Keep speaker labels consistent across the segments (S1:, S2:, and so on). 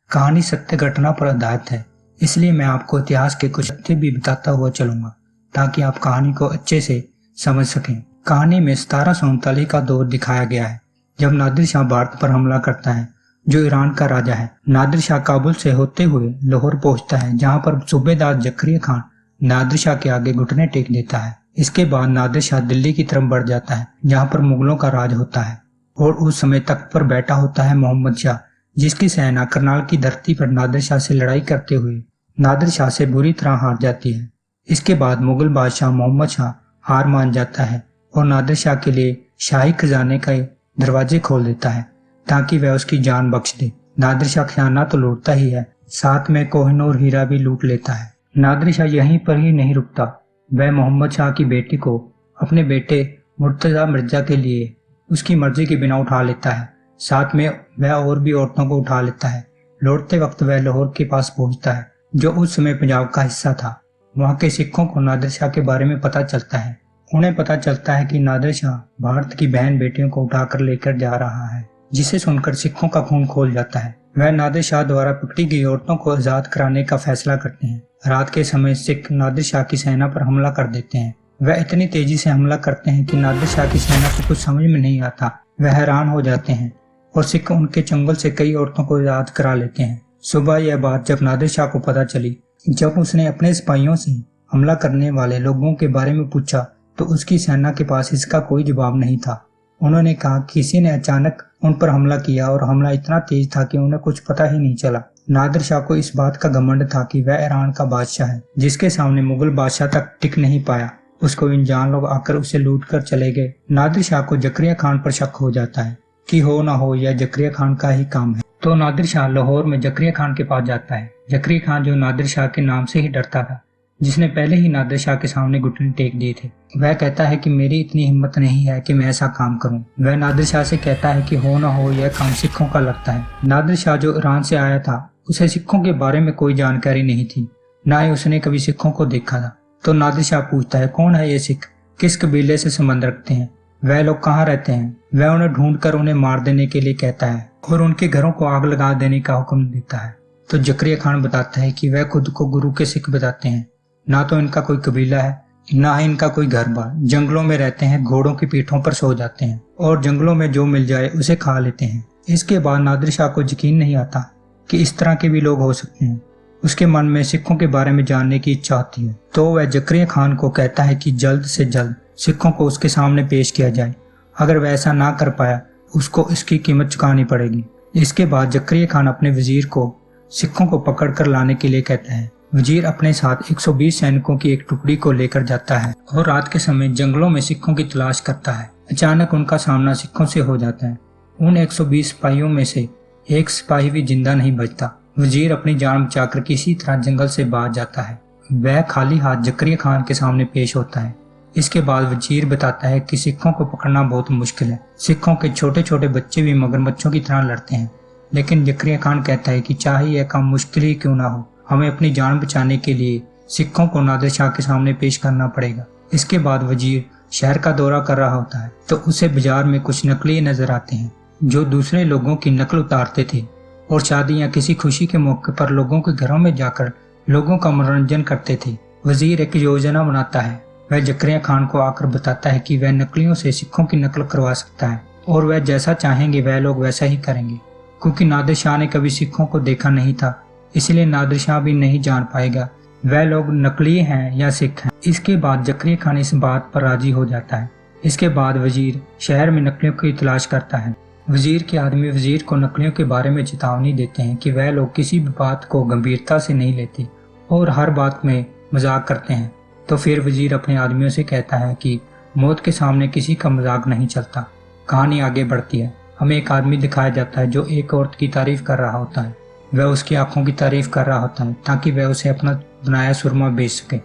S1: कहानी सत्य घटना पर आधारित है, इसलिए मैं आपको इतिहास के कुछ तथ्य भी बताता हुआ चलूंगा ताकि आप कहानी को अच्छे से समझ सकें। कहानी में 1739 का दौर दिखाया गया है जब नादिर शाह भारत पर हमला करता है, जो ईरान का राजा है। नादिर शाह काबुल से होते हुए लाहौर पहुंचता है, जहां पर सूबेदार जकरिया खान नादिर शाह के आगे घुटने टेक देता है। इसके बाद नादिर शाह दिल्ली की तरफ बढ़ जाता है, जहां पर मुगलों का राज होता है और उस समय तख्त पर बैठा होता है मोहम्मद शाह, जिसकी सेना करनाल की धरती पर नादिर शाह से लड़ाई करते हुए नादिर शाह से बुरी तरह हार जाती है। इसके बाद मुगल बादशाह मोहम्मद शाह हार मान जाता है और नादिर शाह के लिए शाही खजाने के दरवाजे खोल देता है ताकि वह उसकी जान बख्श दे। नादिर शाह खजाना तो लूटता ही है, साथ में कोहिनूर हीरा भी लूट लेता है। नादिर शाह यहीं पर ही नहीं रुकता, वह मोहम्मद शाह की बेटी को अपने बेटे मुर्तजा मिर्जा के लिए उसकी मर्जी के बिना उठा लेता है। साथ में वह और भी औरतों को उठा लेता है। लौटते वक्त वह लाहौर के पास पहुंचता है, जो उस समय पंजाब का हिस्सा था। वहां के सिखों को नादिर शाह के बारे में पता चलता है। उन्हें पता चलता है कि नादिर शाह भारत की बहन बेटियों को उठाकर लेकर जा रहा है, जिसे सुनकर सिखों का खून खोल जाता है। वह नादिर शाह द्वारा पकड़ी गई औरतों को आजाद कराने का फैसला करते हैं। रात के समय सिख नादिर शाह की सेना पर हमला कर देते हैं। वह इतनी तेजी से हमला करते हैं कि नादिर शाह की सेना को कुछ समझ में नहीं आता। वह हैरान हो जाते हैं और सिख उनके चंगुल से कई औरतों को आजाद करा लेते हैं। सुबह यह बात जब नादिर शाह को पता चली, जब उसने अपने सिपाहियों से हमला करने वाले लोगों के बारे में पूछा तो उसकी सेना के पास इसका कोई जवाब नहीं था। उन्होंने कहा किसी ने अचानक उन पर हमला किया और हमला इतना तेज था कि उन्हें कुछ पता ही नहीं चला। नादिर शाह को इस बात का घमंड था कि वह ईरान का बादशाह है, जिसके सामने मुगल बादशाह तक टिक नहीं पाया। उसको इन जान लोग आकर उसे लूट कर चले गए। नादिर शाह को जकरिया खान पर शक हो जाता है कि हो ना हो यह जकरिया खान का ही काम है, तो नादिर शाह लाहौर में जकरिया खान के पास जाता है। जकरिया खान जो नादिर शाह के नाम से ही डरता था, जिसने पहले ही नादिर शाह के सामने घुटने टेक दिए थे, वह कहता है कि मेरी इतनी हिम्मत नहीं है कि मैं ऐसा काम करूं। वह नादिर शाह से कहता है कि हो ना हो यह काम सिखों का लगता है। नादिर शाह जो ईरान से आया था, उसे सिखों के बारे में कोई जानकारी नहीं थी, न ही उसने कभी सिखों को देखा था। तो नादिर शाह पूछता है कौन है ये सिख, किस कबीले से संबंध रखते हैं, वह लोग कहाँ रहते हैं। वह उन्हें ढूंढकर उन्हें मार देने के लिए कहता है और उनके घरों को आग लगा देने का हुक्म देता है। तो जकरिया खान बताता है कि वह खुद को गुरु के सिख बताते हैं, ना तो इनका कोई कबीला है, ना ही इनका कोई घर बार। जंगलों में रहते हैं, घोड़ों की पीठों पर सो जाते हैं और जंगलों में जो मिल जाए उसे खा लेते हैं। इसके बाद नादिर शाह को यकीन नहीं आता कि इस तरह के भी लोग हो सकते हैं। उसके मन में सिखों के बारे में जानने की इच्छा होती है, तो वह जकरिया खान को कहता है कि जल्द से जल्द सिखों को उसके सामने पेश किया जाए। अगर वह ऐसा ना कर पाया, उसको इसकी कीमत चुकानी पड़ेगी। इसके बाद जकरिया खान अपने वजीर को सिखों को पकड़ कर लाने के लिए कहता है। वजीर अपने साथ 120 सैनिकों की एक टुकड़ी को लेकर जाता है और रात के समय जंगलों में सिखों की तलाश करता है। अचानक उनका सामना सिखों से हो जाता है। उन 120 सिपाहियों में से एक सिपाही भी जिंदा नहीं बचता। वजीर अपनी जान बचाकर किसी तरह जंगल से बाहर जाता है। वह खाली हाथ जकरिया खान के सामने पेश होता है। इसके बाद वजीर बताता है कि सिखों को पकड़ना बहुत मुश्किल है। सिखों के छोटे छोटे बच्चे भी मगरमच्छों की तरह लड़ते हैं। लेकिन जकरिया खान कहता है कि चाहे यह काम मुश्किल ही क्यों ना हो, हमें अपनी जान बचाने के लिए सिखों को नादिर शाह के सामने पेश करना पड़ेगा। इसके बाद वजीर शहर का दौरा कर रहा होता है, तो उसे बाजार में कुछ नकली नजर आते हैं जो दूसरे लोगों की नकल उतारते थे और शादी या किसी खुशी के मौके पर लोगों के घरों में जाकर लोगों का मनोरंजन करते थे। वजीर एक योजना बनाता है। वह जकरिया खान को आकर बताता है कि वह नकलियों से सिखों की नकल करवा सकता है और वह जैसा चाहेंगे वह लोग वैसा ही करेंगे। क्योंकि नादिर शाह ने कभी सिखों को देखा नहीं था, इसलिए नादिर शाह भी नहीं जान पाएगा वह लोग नकली हैं या सिख हैं। इसके बाद जकरिया खान इस बात पर राजी हो जाता है। इसके बाद वजीर शहर में नकलियों की तलाश करता है। वजीर के आदमी वजीर को नकलियों के बारे में चेतावनी देते हैं कि वह लोग किसी भी बात को गंभीरता से नहीं लेते और हर बात में मजाक करते हैं। तो फिर वजीर अपने आदमियों से कहता है कि मौत के सामने किसी का मजाक नहीं चलता। कहानी आगे बढ़ती है। हमें एक आदमी दिखाया जाता है जो एक औरत की तारीफ कर रहा होता है। वह उसकी आंखों की तारीफ कर रहा होता है ताकि वह उसे अपना बनाया सुरमा बेच सके।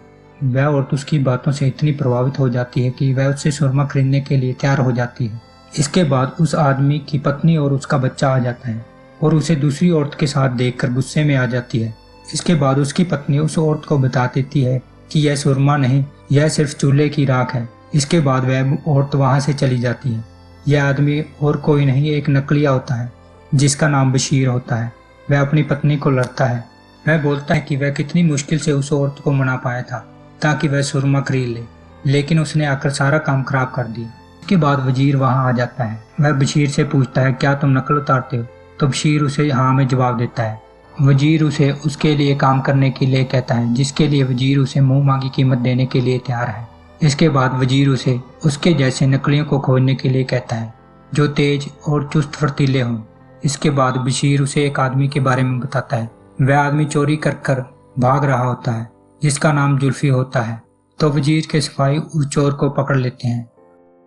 S1: वह औरत उसकी बातों से इतनी प्रभावित हो जाती है कि वह उससे सुरमा खरीदने के लिए तैयार हो जाती है। इसके बाद उस आदमी की पत्नी और उसका बच्चा आ जाता है और उसे दूसरी औरत के साथ देखकर गुस्से में आ जाती है। इसके बाद उसकी पत्नी उस औरत को बता देती है कि यह सुरमा नहीं, यह सिर्फ चूल्हे की राख है। इसके बाद वह औरत वहां से चली जाती है। यह आदमी और कोई नहीं, एक नकलिया होता है जिसका नाम बशीर होता है। वह अपनी पत्नी को लड़ता है। वह बोलता है कि वह कितनी मुश्किल से उस औरत को मना पाया था ताकि वह सुरमा खरीद ले, लेकिन उसने आकर सारा काम खराब कर दिया। इसके बाद वजीर वहां आ जाता है। वह बशीर से पूछता है, क्या तुम नकल उतारते हो? तो बशीर उसे हाँ में जवाब देता है। वजीर उसे उसके लिए काम करने के लिए कहता है, जिसके लिए वजीर उसे मुंह मांगी कीमत देने के लिए तैयार है। इसके बाद वजीर उसे उसके जैसे नकलियों को खोजने के लिए कहता है जो तेज और चुस्त फुर्तीले हों। इसके बाद बशीर उसे एक आदमी के बारे में बताता है। वह आदमी चोरी कर कर भाग रहा होता है, जिसका नाम जुल्फी होता है। तो वजीर के सिपाही उस चोर को पकड़ लेते हैं।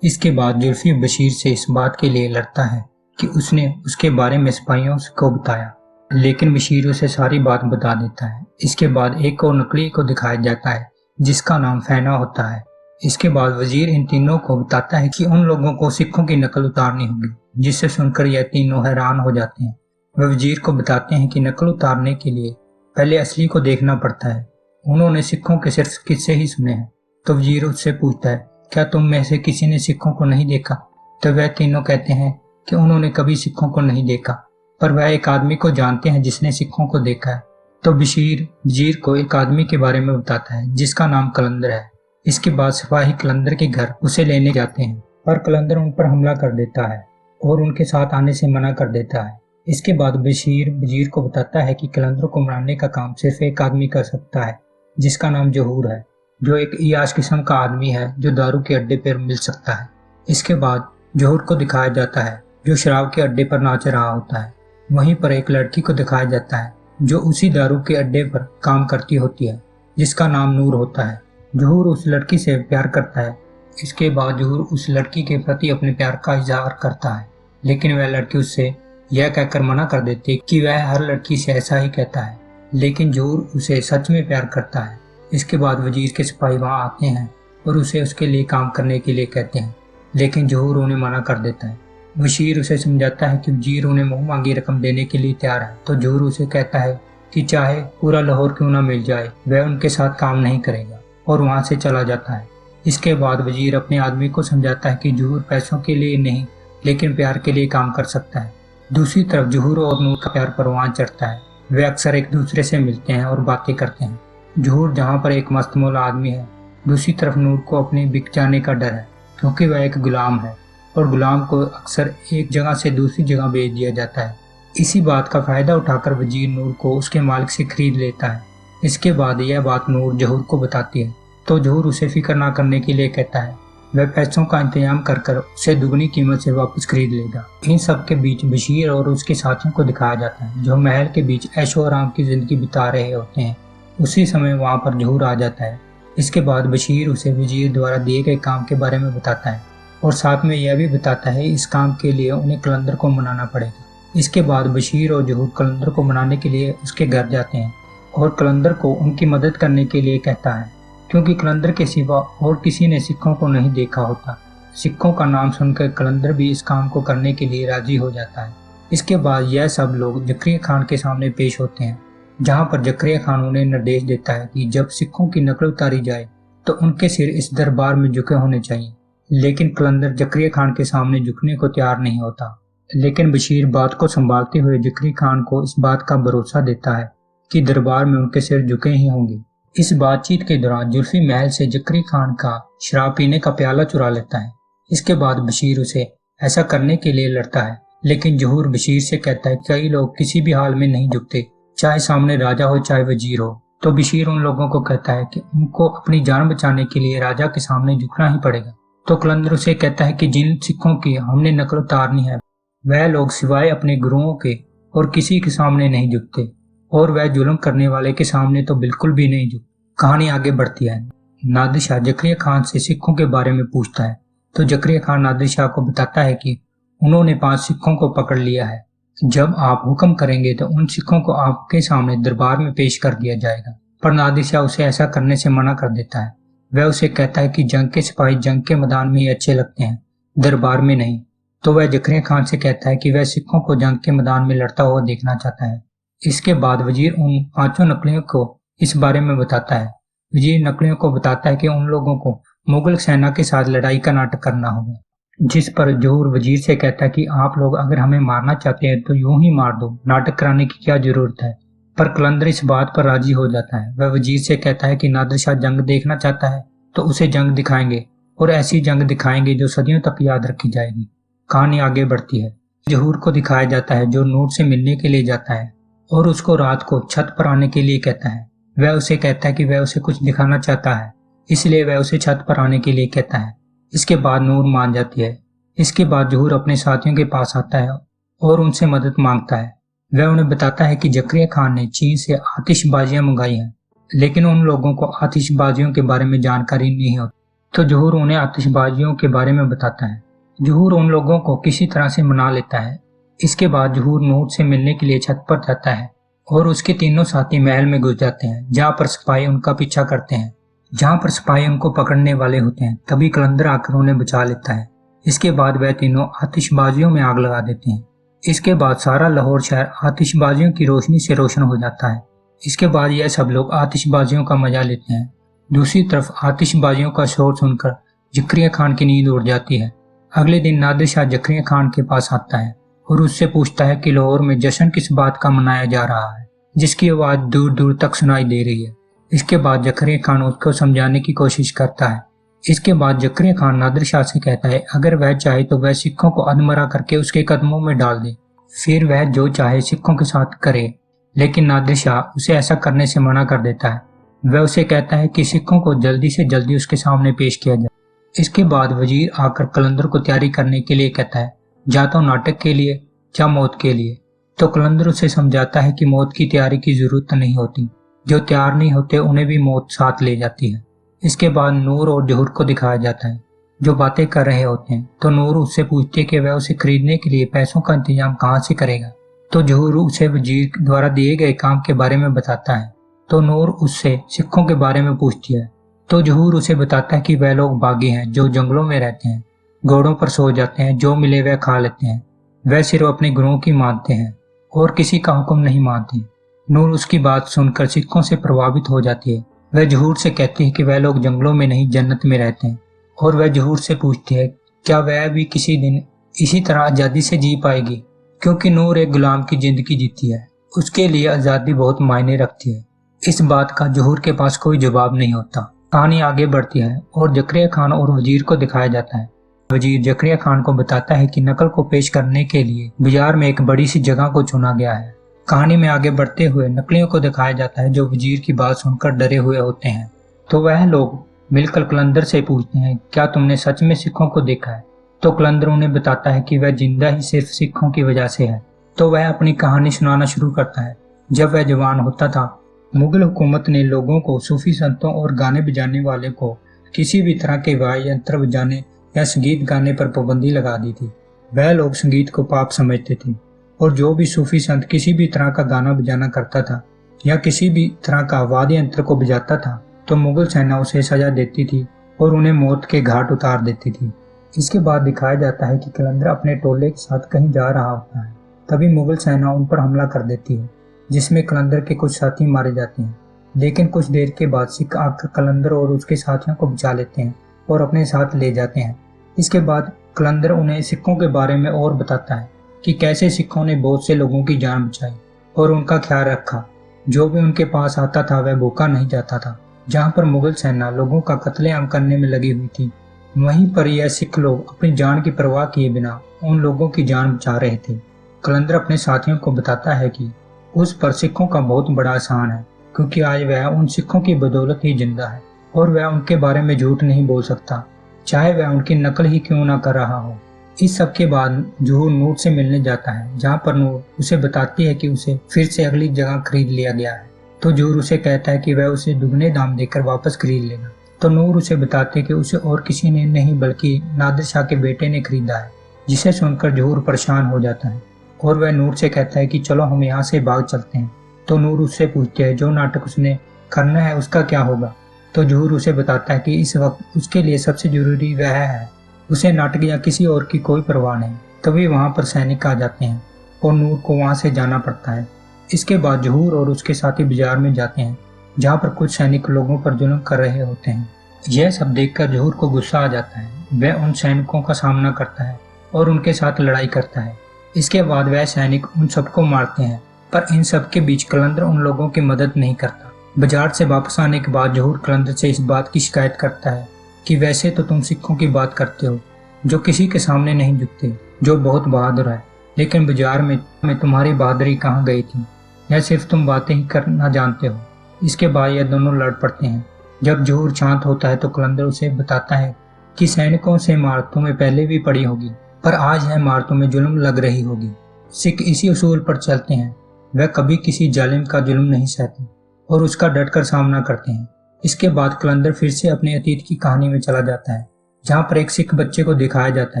S1: इसके बाद जुल्फी बशीर से इस बात के लिए लड़ता है कि उसने उसके बारे में सिपाहियों को बताया, लेकिन बशीर उसे सारी बात बता देता है। इसके बाद एक और नकली को दिखाया जाता है जिसका नाम फैना होता है। इसके बाद वजीर इन तीनों को बताता है कि उन लोगों को सिक्कों की नकल उतारनी होगी, जिससे सुनकर यह तीनों हैरान हो जाते हैं। वह वजीर को बताते हैं कि नकल उतारने के लिए पहले असली को देखना पड़ता है। उन्होंने सिक्कों के सिर्फ किस्से ही सुने हैं। तो वजीर उससे पूछता है, क्या तुम में से किसी ने सिक्कों को नहीं देखा? तो वह तीनों कहते हैं कि उन्होंने कभी सिक्कों को नहीं देखा, पर वह एक आदमी को जानते हैं जिसने सिक्कों को देखा है। तो बशीर वजीर को एक आदमी के बारे में बताता है जिसका नाम कलंदर है। इसके बाद सिपाही कलंदर के घर उसे लेने जाते हैं, पर कलंदर उन पर हमला कर देता है और उनके साथ आने से मना कर देता है। इसके बाद बशीर वजीर को बताता है कि कलंदर को मनाने का काम सिर्फ एक आदमी कर सकता है, जिसका नाम जहूर है, जो एक इयाश किस्म का आदमी है जो दारू के अड्डे पर मिल सकता है। इसके बाद जहूर को दिखाया जाता है जो शराब के अड्डे पर नाच रहा होता है। वहीं पर एक लड़की को दिखाया जाता है जो उसी दारू के अड्डे पर काम करती होती है, जिसका नाम नूर होता है। जहूर उस लड़की से प्यार करता है। इसके बाद जहूर उस लड़की के प्रति अपने प्यार का इजहार करता है, लेकिन वह लड़की उससे यह कहकर मना कर देती कि वह हर लड़की से ऐसा ही कहता है, लेकिन जहूर उसे सच में प्यार करता है। इसके बाद वजीर के सिपाही वहां आते हैं और उसे उसके लिए काम करने के लिए कहते हैं, लेकिन जहूर उन्हें मना कर देता है। बशीर उसे समझाता है कि वजीर उन्हें मुंह मांगी रकम देने के लिए तैयार है। तो जहूर उसे कहता है कि चाहे पूरा लाहौर क्यों ना मिल जाए, वह उनके साथ काम नहीं करेगा और वहां से चला जाता है। इसके बाद वजीर अपने आदमी को समझाता है कि जहूर पैसों के लिए नहीं, लेकिन प्यार के लिए काम कर सकता है। दूसरी तरफ जहूर और नूर का प्यार परवान चढ़ता है। वे अक्सर एक दूसरे से मिलते हैं और बातें करते हैं। जहूर जहाँ पर एक मस्तमौला आदमी है, दूसरी तरफ नूर को अपने बिक जाने का डर है, क्योंकि वह एक गुलाम है और गुलाम को अक्सर एक जगह से दूसरी जगह भेज दिया जाता है। इसी बात का फायदा उठाकर वजीर नूर को उसके मालिक से खरीद लेता है। इसके बाद यह बात नूर जहूर को बताती है, तो जहूर उसे फिक्र ना करने के लिए कहता है वह पैसों का इंतजाम कर कर उसे दुगनी कीमत से वापस खरीद लेगा। इन सब के बीच बशीर और उसके साथियों को दिखाया जाता है जो महल के बीच ऐशो आराम की जिंदगी बिता रहे होते हैं। उसी समय वहां पर जहूर आ जाता है। इसके बाद बशीर उसे वजीर द्वारा दिए गए काम के बारे में बताता है और साथ में यह भी बताता है इस काम के लिए उन्हें कलंदर को मनाना पड़ेगा। इसके बाद बशीर और जहूर कलंदर को मनाने के लिए उसके घर जाते हैं और कलंदर को उनकी मदद करने के लिए कहता है, क्योंकि कलंदर के सिवा और किसी ने सिक्कों को नहीं देखा होता। सिक्कों का नाम सुनकर कलंदर भी इस काम को करने के लिए राजी हो जाता है। इसके बाद यह सब लोग जकरिया खान के सामने पेश होते हैं, जहां पर जकरिया खान उन्हें निर्देश देता है कि जब सिक्कों की नकल उतारी जाए तो उनके सिर इस दरबार में झुके होने चाहिए। लेकिन कलंदर जकरिया खान के सामने झुकने को तैयार नहीं होता, लेकिन बशीर बात को संभालते हुए जकरिया खान को इस बात का भरोसा देता है कि दरबार में उनके सिर झुके ही होंगे। इस बातचीत के दौरान जुल्फी महल से जकरिया खान का शराब पीने का प्याला चुरा लेता है। इसके बाद बशीर उसे ऐसा करने के लिए लड़ता है, लेकिन जहूर बशीर से कहता है कई लोग किसी भी हाल में नहीं झुकते, चाहे सामने राजा हो चाहे वजीर हो। तो बशीर उन लोगों को कहता है कि उनको अपनी जान बचाने के लिए राजा के सामने झुकना ही पड़ेगा। तो कलंदर उसे कहता है कि जिन सिक्कों की हमने नकल उतारनी है वह लोग सिवाय अपने गुरुओं के और किसी के सामने नहीं झुकते, और वह जुल्म करने वाले के सामने तो बिल्कुल भी नहीं झुक। कहानी आगे बढ़ती है। नादिर शाह जकरिया खान से सिक्कों के बारे में पूछता है, तो जकरिया खान नादिर शाह को बताता है कि उन्होंने 5 सिक्कों को पकड़ लिया है। जब आप हुक्म करेंगे तो उन सिक्कों को आपके सामने दरबार में पेश कर दिया जाएगा। पर नादिर शाह उसे ऐसा करने से मना कर देता है। वह उसे कहता है कि जंग के सिपाही जंग के मैदान में ही अच्छे लगते हैं, दरबार में नहीं। तो वह जकरिया खान से कहता है कि वह सिक्कों को जंग के मैदान में लड़ता हुआ देखना चाहता है। इसके बाद वजीर उन 5 नकलियों को इस बारे में बताता है। वजीर नकलियों को बताता है कि उन लोगों को मुगल सेना के साथ लड़ाई का नाटक करना होगा। जिस पर जोहर वजीर से कहता है कि आप लोग अगर हमें मारना चाहते हैं तो यूं ही मार दो, नाटक कराने की क्या जरूरत है। पर कलंदर इस बात पर राजी हो जाता है। वह वजीर से कहता है कि नादिर शाह जंग देखना चाहता है तो उसे जंग दिखाएंगे, और ऐसी जंग दिखाएंगे जो सदियों तक याद रखी जाएगी। कहानी आगे बढ़ती है। जोहर को दिखाया जाता है जो नूर से मिलने के लिए जाता है और उसको रात को छत पर आने के लिए कहता है। वह उसे कहता है कि वह उसे कुछ दिखाना चाहता है, इसलिए वह उसे छत पर आने के लिए कहता है। इसके बाद नूर मान जाती है। इसके बाद जोहर अपने साथियों के पास आता है और उनसे मदद मांगता है। वह उन्हें बताता है कि जकरिया खान ने चीन से आतिशबाजियां मंगाई हैं, लेकिन उन लोगों को आतिशबाजियों के बारे में जानकारी नहीं होती। तो जोहर उन्हें आतिशबाजियों के बारे में बताता है। जोहर उन लोगों को किसी तरह से मना लेता है। इसके बाद जोहर नूर से मिलने के लिए छत पर जाता है और उसके तीनों साथी महल में घुस जाते हैं, जहाँ पर सिपाही उनका पीछा करते हैं। जहाँ पर सिपाही उनको पकड़ने वाले होते हैं, तभी कलंदर आकर उन्हें बचा लेता है। इसके बाद वह तीनों आतिशबाजियों में आग लगा देते हैं। इसके बाद सारा लाहौर शहर आतिशबाजियों की रोशनी से रोशन हो जाता है। इसके बाद यह सब लोग आतिशबाजियों का मजा लेते हैं। दूसरी तरफ आतिशबाजियों का शोर सुनकर जकरिया खान की नींद उड़ जाती है। अगले दिन नादिर शाह जकरिया खान के पास आता है और उससे पूछता है कि लाहौर में जश्न किस बात का मनाया जा रहा है, जिसकी आवाज दूर दूर तक सुनाई दे रही है। इसके बाद जकरिया खान उसको समझाने की कोशिश करता है। इसके बाद जकरिया खान नादिर शाह से कहता है अगर वह चाहे तो वह सिखों को अधमरा करके उसके कदमों में डाल दे, फिर वह जो चाहे सिखों के साथ करे। लेकिन नादिर शाह उसे ऐसा करने से मना कर देता है। वह उसे कहता है कि सिखों को जल्दी से जल्दी उसके सामने पेश किया जाए। इसके बाद वजीर आकर कलंदर को तैयारी करने के लिए कहता है, या तो नाटक के लिए या मौत के लिए। तो कलंदर उसे समझाता है कि मौत की तैयारी की जरूरत नहीं होती, जो तैयार नहीं होते उन्हें भी मौत साथ ले जाती है। इसके बाद नूर और जोहर को दिखाया जाता है जो बातें कर रहे होते हैं। तो नूर उससे पूछती है कि वह उसे खरीदने के लिए पैसों का इंतजाम कहाँ से करेगा। तो जोहर उसे वजीर द्वारा दिए गए काम के बारे में बताता है। तो नूर उससे सिखों के बारे में पूछती है। तो जोहर उसे बताता है कि वह लोग बागी हैं जो जंगलों में रहते हैं, घोड़ों पर सो जाते हैं, जो मिले वह खा लेते हैं। वह सिर्फ अपने गुरुओं की मानते हैं और किसी का हुक्म नहीं मानते। नूर उसकी बात सुनकर सिखों से प्रभावित हो जाती है। वह जोहर से कहती है कि वह लोग जंगलों में नहीं जन्नत में रहते हैं। और वह जोहर से पूछती है क्या वह भी किसी दिन इसी तरह आज़ादी से जी पाएगी, क्योंकि नूर एक गुलाम की जिंदगी जीती है। उसके लिए आज़ादी बहुत मायने रखती है। इस बात का जोहर के पास कोई जवाब नहीं होता। कहानी आगे बढ़ती है और जकरिया खान और वजीर को दिखाया जाता है। वजीर जकरिया खान को बताता है कि नकल को पेश करने के लिए बाजार में एक बड़ी सी जगह को चुना गया है। कहानी में आगे बढ़ते हुए नकलियों को दिखाया जाता है जो वजीर की बात सुनकर डरे हुए होते हैं। तो वह लोग मिलकर कलंदर से पूछते हैं क्या तुमने सच में सिखों को देखा है। तो कलंदर उन्हें बताता है कि वह जिंदा ही सिर्फ सिखों की वजह से है। तो वह अपनी कहानी सुनाना शुरू करता है। जब वह जवान होता था, मुगल हुकूमत ने लोगों को, सूफी संतों और गाने बजाने वाले को किसी भी तरह के वाद्य यंत्र बजाने या संगीत गाने पर पाबंदी लगा दी थी। वह लोग संगीत को पाप समझते थे और जो भी सूफी संत किसी भी तरह का गाना बजाना करता था या किसी भी तरह का वाद्य यंत्र को बजाता था तो मुगल सेना उसे सजा देती थी और उन्हें मौत के घाट उतार देती थी। इसके बाद दिखाया जाता है कि कलंदर अपने टोले के साथ कहीं जा रहा होता है। तभी मुगल सेना उन पर हमला कर देती है, जिसमें कलंदर के कुछ साथी मारे जाते हैं। लेकिन कुछ देर के बाद सिख आकर कलंदर और उसके साथियों को बचा लेते हैं और अपने साथ ले जाते हैं। इसके बाद कलंदर उन्हें सिखों के बारे में और बताता है कि कैसे सिखों ने बहुत से लोगों की जान बचाई और उनका ख्याल रखा। जो भी उनके पास आता था वह भूखा नहीं जाता था। जहाँ पर मुगल सेना लोगों का कत्लेआम करने में लगी हुई थी, वहीं पर यह सिख लोग अपनी जान की परवाह किए बिना उन लोगों की जान बचा रहे थे। कलंदर अपने साथियों को बताता है कि उस पर सिखों का बहुत बड़ा एहसान है, क्योंकि आज वह उन सिखों की बदौलत ही जिंदा है और वह उनके बारे में झूठ नहीं बोल सकता, चाहे वह उनकी नकल ही क्यों ना कर रहा हो। इस सब के बाद जोहर नूर से मिलने जाता है, जहाँ पर नूर उसे बताती है कि उसे फिर से अगली जगह खरीद लिया गया है। तो जोहर उसे कहता है कि वह उसे दुगने दाम देकर वापस खरीद लेगा। तो नूर उसे बताते कि उसे और किसी ने नहीं बल्कि नादिर शाह के बेटे ने खरीदा है, जिसे सुनकर जोहर परेशान हो जाता है और वह नूर से कहता है कि चलो हम यहाँ से भाग चलते हैं। तो नूर उससे पूछती है जो नाटक उसने करना है उसका क्या होगा। तो जोहर उसे बताता है कि इस वक्त उसके लिए सबसे जरूरी वह है, उसे नाटक या किसी और की कोई परवाह नहीं। तभी वहाँ पर सैनिक आ जाते हैं और नूर को वहाँ से जाना पड़ता है। इसके बाद जोहर और उसके साथी बाजार में जाते हैं, जहाँ पर कुछ सैनिक लोगों पर जुल्म कर रहे होते हैं। यह सब देखकर ज़ोहर को गुस्सा आ जाता है। वह उन सैनिकों का सामना करता है और उनके साथ लड़ाई करता है। इसके बाद वह सैनिक उन सबको मारते हैं, पर इन सब के बीच कलंदर उन लोगों की मदद नहीं करता। बाजार से वापस आने के बाद ज़ोहर कलंदर से इस बात की शिकायत करता है कि वैसे तो तुम सिखों की बात करते हो जो किसी के सामने नहीं झुकते, जो बहुत बहादुर है, लेकिन बाजार में तुम्हारी बहादुरी कहाँ गई थी? यह सिर्फ तुम बातें ही करना जानते हो। इसके बाद यह दोनों लड़ पड़ते हैं। जब ज़ोहर शांत होता है तो कलंदर उसे बताता है कि सैनिकों से मार तुम्हें पहले भी पड़ी होगी, पर आज यह मार तुम्हें जुल्म लग रही होगी। सिख इसी उसूल पर चलते हैं, वह कभी किसी जालिम का जुल्म नहीं सहते और उसका डटकर सामना करते हैं। इसके बाद कलंदर फिर से अपने अतीत की कहानी में चला जाता है, जहाँ पर एक सिख बच्चे को दिखाया जाता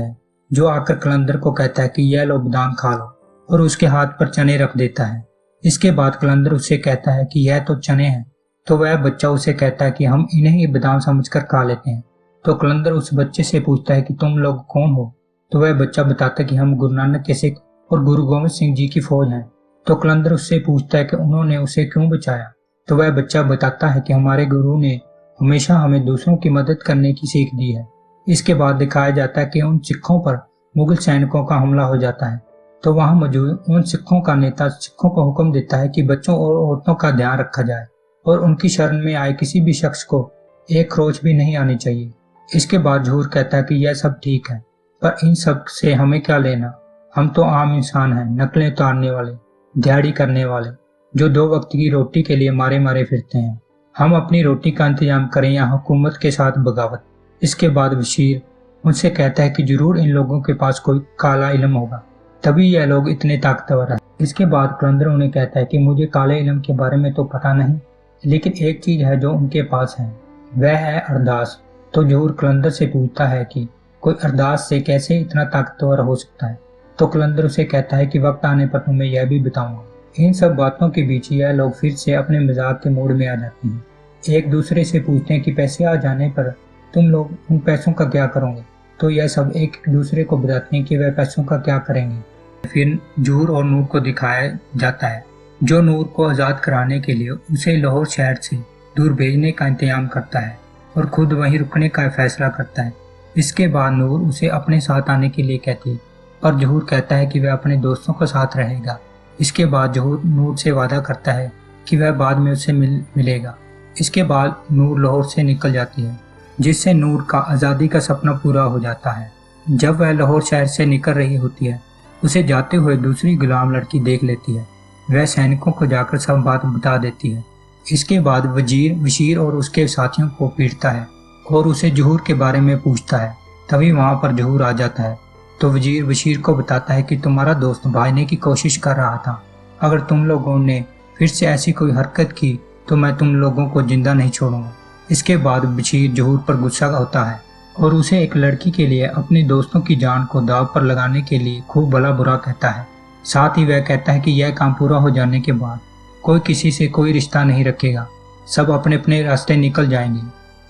S1: है जो आकर कलंदर को कहता है कि यह लो बादाम खा लो, और उसके हाथ पर चने रख देता है। इसके बाद कलंदर उससे कहता है कि यह तो चने हैं, तो वह बच्चा उसे कहता है कि हम इन्हें ही बादाम समझकर खा लेते हैं। तो कलंदर उस बच्चे से पूछता है कि तुम लोग कौन हो? तो वह बच्चा बताता है कि हम गुरु नानक के सिख और गुरु गोविंद सिंह जी की फौज हैं। तो कलंदर उससे पूछता है कि उन्होंने उसे क्यों बचाया? तो वह बच्चा बताता है कि हमारे गुरु ने हमेशा हमें दूसरों की मदद करने की सीख दी है। इसके बाद दिखाया जाता है कि उन सिखों पर मुगल सैनिकों का हमला हो जाता है, तो वहां मौजूद उन सिखों का नेता सिखों को हुक्म देता है कि बच्चों और औरतों का ध्यान रखा जाए और उनकी शरण में आए किसी भी शख्स को एक खरोच भी नहीं आनी चाहिए। इसके बाद ज़ोहर कहता है कि यह सब ठीक है, पर इन सब से हमें क्या लेना? हम तो आम इंसान हैं, नकलें उतारने वाले, दिहाड़ी करने वाले, जो 2 वक्त की रोटी के लिए मारे मारे फिरते हैं। हम अपनी रोटी का इंतजाम करें या हुकूमत के साथ बगावत। इसके बाद बशीर उनसे कहता है कि जरूर इन लोगों के पास कोई काला इल्म होगा, तभी यह लोग इतने ताकतवर हैं। इसके बाद कलंदर उन्हें कहता है कि मुझे काले इल्म के बारे में तो पता नहीं, लेकिन एक चीज है जो उनके पास है, वह है अरदास। तो ज़ोहर कलंदर से पूछता है कि कोई अरदास से कैसे इतना ताकतवर हो सकता है? तो कलंदर उसे कहता है कि वक्त आने पर तुम्हें यह भी बताऊंगा। इन सब बातों के बीच यह लोग फिर से अपने मजाक के मूड में आ जाते हैं। एक दूसरे से पूछते हैं कि पैसे आ जाने पर तुम लोग उन पैसों का क्या करोगे? तो यह सब एक दूसरे को बताते हैं कि वह पैसों का क्या करेंगे। फिर ज़ोहर और नूर को दिखाया जाता है, जो नूर को आज़ाद कराने के लिए उसे लाहौर शहर से दूर भेजने का इंतजाम करता है और खुद वहीं रुकने का फैसला करता है। इसके बाद नूर उसे अपने साथ आने के लिए कहती है, पर ज़ोहर कहता है कि वह अपने दोस्तों के साथ रहेगा। इसके बाद ज़ोहर नूर से वादा करता है कि वह बाद में उससे मिलेगा। इसके बाद नूर लाहौर से निकल जाती है, जिससे नूर का आज़ादी का सपना पूरा हो जाता है। जब वह लाहौर शहर से निकल रही होती है, उसे जाते हुए दूसरी गुलाम लड़की देख लेती है। वह सैनिकों को जाकर सब बात बता देती है। इसके बाद वजीर बशीर और उसके साथियों को पीटता है और उसे ज़ोहर के बारे में पूछता है। तभी वहां पर ज़ोहर आ जाता है, तो वजीर बशीर को बताता है कि तुम्हारा दोस्त भागने की कोशिश कर रहा था। अगर तुम लोगों ने फिर से ऐसी कोई हरकत की तो मैं तुम लोगों को जिंदा नहीं छोड़ूंगा। इसके बाद बशीर ज़ोहर पर गुस्सा होता है और उसे एक लड़की के लिए अपने दोस्तों की जान को दांव पर लगाने के लिए खूब भला बुरा कहता है। साथ ही वह कहता है कि यह काम पूरा हो जाने के बाद कोई किसी से कोई रिश्ता नहीं रखेगा, सब अपने अपने रास्ते निकल जाएंगे।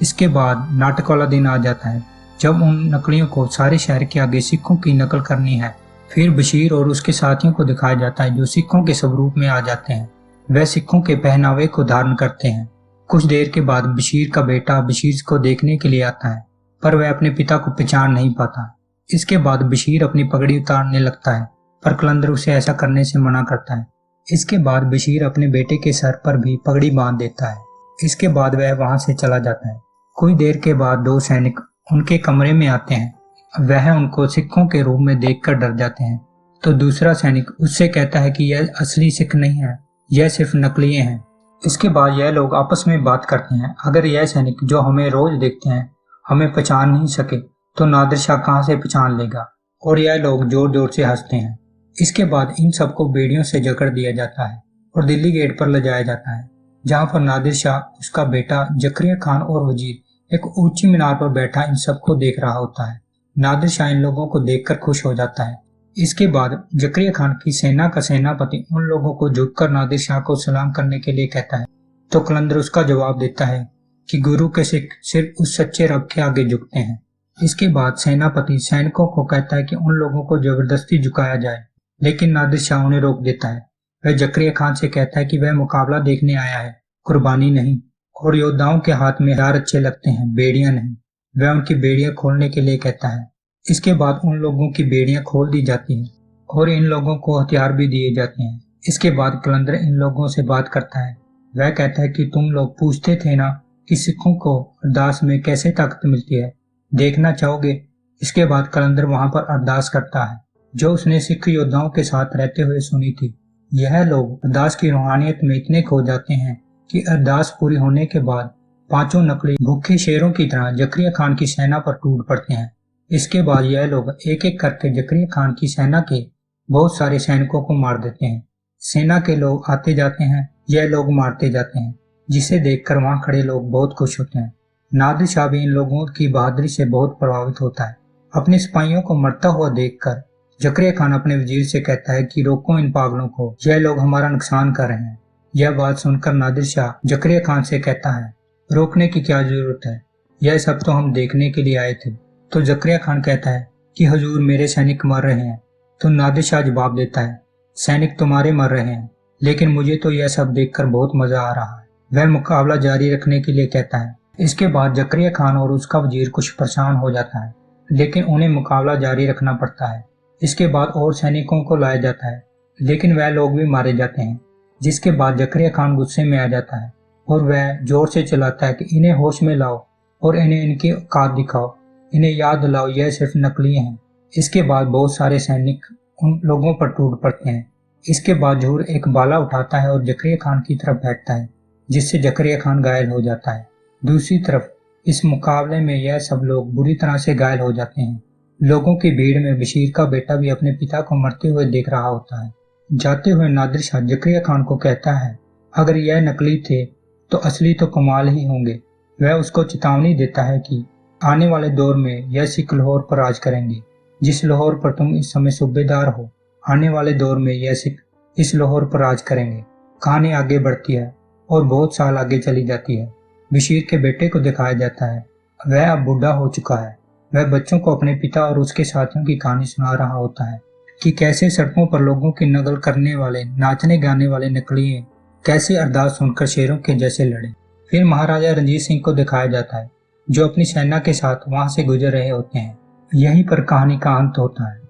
S1: इसके बाद नाटक वाला दिन आ जाता है, जब उन नकलियों को सारे शहर के आगे सिखों की नकल करनी है। फिर बशीर और उसके साथियों को दिखाया जाता है जो सिखों के स्वरूप में आ जाते हैं। वह सिखों के पहनावे को धारण करते हैं। कुछ देर के बाद बशीर का बेटा बशीर को देखने के लिए आता है, पर वह अपने पिता को पहचान नहीं पाता। इसके बाद बशीर अपनी पगड़ी उतारने लगता है, पर कलंदर उसे ऐसा करने से मना करता है। इसके बाद बशीर अपने बेटे के सर पर भी पगड़ी बांध देता है। इसके बाद वह वहां से चला जाता है। कुछ देर के बाद 2 सैनिक उनके कमरे में आते हैं। वह उनको सिखों के रूप में देखकर डर जाते हैं। तो दूसरा सैनिक उससे कहता है कि यह असली सिख नहीं है, यह सिर्फ नकलिए हैं। इसके बाद यह लोग आपस में बात करते हैं, अगर यह सैनिक जो हमें रोज देखते हैं हमें पहचान नहीं सके तो नादिर शाह कहाँ से पहचान लेगा। और यह लोग जोर जोर से हंसते हैं। इसके बाद इन सबको बेड़ियों से जकड़ दिया जाता है और दिल्ली गेट पर ले जाया जाता है, जहाँ पर नादिर शाह, उसका बेटा जकरिया खान और वजीर एक ऊंची मीनार पर बैठा इन सबको देख रहा होता है। नादिर शाह इन लोगों को देखकर खुश हो जाता है। इसके बाद जकरिया खान की सेना का सेनापति उन लोगों को झुककर नादिर शाह को सलाम करने के लिए कहता है, तो कलंदर उसका जवाब देता है कि गुरु के सिख सिर्फ उस सच्चे रब के आगे झुकते हैं। इसके बाद सेनापति सैनिकों को कहता है कि उन लोगों को जबरदस्ती झुकाया जाए, लेकिन नादिर शाह उन्हें रोक देता है। वह जकरिया खान से कहता है कि वह मुकाबला देखने आया है, कुर्बानी नहीं। और योद्धाओं के हाथ में हथियार अच्छे लगते हैं, बेड़ियां नहीं। वह उनकी बेड़ियां खोलने के लिए कहता है। इसके बाद उन लोगों की बेड़ियां खोल दी जाती हैं और इन लोगों को हथियार भी दिए जाते हैं। इसके बाद कलंदर इन लोगों से बात करता है। वह कहता है कि तुम लोग पूछते थे ना कि सिखों को अरदास में कैसे ताकत मिलती है, देखना चाहोगे? इसके बाद कलंदर वहां पर अरदास करता है जो उसने सिख योद्धाओं के साथ रहते हुए सुनी थी। यह लोग अरदास की रूहानियत में इतने खो जाते हैं कि अरदास पूरी होने के बाद पांचों नकली भूखे शेरों की तरह जकरिया खान की सेना पर टूट पड़ते हैं। इसके बाद यह लोग एक एक करके जकरिया खान की सेना के बहुत सारे सैनिकों को मार देते हैं। सेना के लोग आते जाते हैं, यह लोग मारते जाते हैं, जिसे देखकर वहां खड़े लोग बहुत खुश होते हैं। नादिर शाह भी इन लोगों की बहादुरी से बहुत प्रभावित होता है। अपने सिपाहियों को मरता हुआ देखकर जकरिया खान अपने वजीर से कहता है कि रोको इन पागलों को, यह लोग हमारा नुकसान कर रहे हैं। यह बात सुनकर नादिर शाह जकरिया खान से कहता है, रोकने की क्या जरूरत है, यह सब तो हम देखने के लिए आए थे। तो जकरिया खान कहता है कि हुजूर मेरे सैनिक मर रहे हैं। तो नादिर शाह जवाब देता है, सैनिक तुम्हारे मर रहे हैं, लेकिन मुझे तो यह सब देखकर बहुत मजा आ रहा है। वह मुकाबला जारी रखने के लिए कहता है। इसके बाद जकरिया खान और उसका वजीर कुछ परेशान हो जाता है, लेकिन उन्हें मुकाबला जारी रखना पड़ता है। इसके बाद और सैनिकों को लाया जाता है, लेकिन वह लोग भी मारे जाते हैं। जिसके बाद जकरिया खान गुस्से में आ जाता है और वह जोर से चिल्लाता है कि इन्हें होश में लाओ और इन्हें इनकी औकात दिखाओ, इन्हें याद दिलाओ यह सिर्फ नकली हैं। इसके बाद बहुत सारे सैनिक उन लोगों पर टूट पड़ते हैं। इसके बाद जहूर एक बाला उठाता है और जकरिया खान की तरफ फेंकता है, जिससे जकरिया खान घायल हो जाता है। दूसरी तरफ इस मुकाबले में यह सब लोग बुरी तरह से घायल हो जाते हैं। लोगों की भीड़ में बशीर का बेटा भी अपने पिता को मरते हुए देख रहा होता है। जाते हुए नादिर शाह जकरिया खान को कहता है, अगर यह नकली थे तो असली तो कमाल ही होंगे। वह उसको चेतावनी देता है कि आने वाले दौर में यह सिख लाहौर पर राज करेंगे, जिस लाहौर पर तुम इस समय सूबेदार हो। आने वाले दौर में यह सिख इस लाहौर पर राज करेंगे। कहानी आगे बढ़ती है और बहुत साल आगे चली जाती है। बशीर के बेटे को दिखाया जाता है। वह अब बूढ़ा हो चुका है। वह बच्चों को अपने पिता और उसके साथियों की कहानी सुना रहा होता है कि कैसे सड़कों पर लोगों की नकल करने वाले, नाचने गाने वाले नकली कैसे अरदास सुनकर शेरों के जैसे लड़े। फिर महाराजा रणजीत सिंह को दिखाया जाता है जो अपनी सेना के साथ वहां से गुजर रहे होते हैं। यहीं पर कहानी का अंत होता है।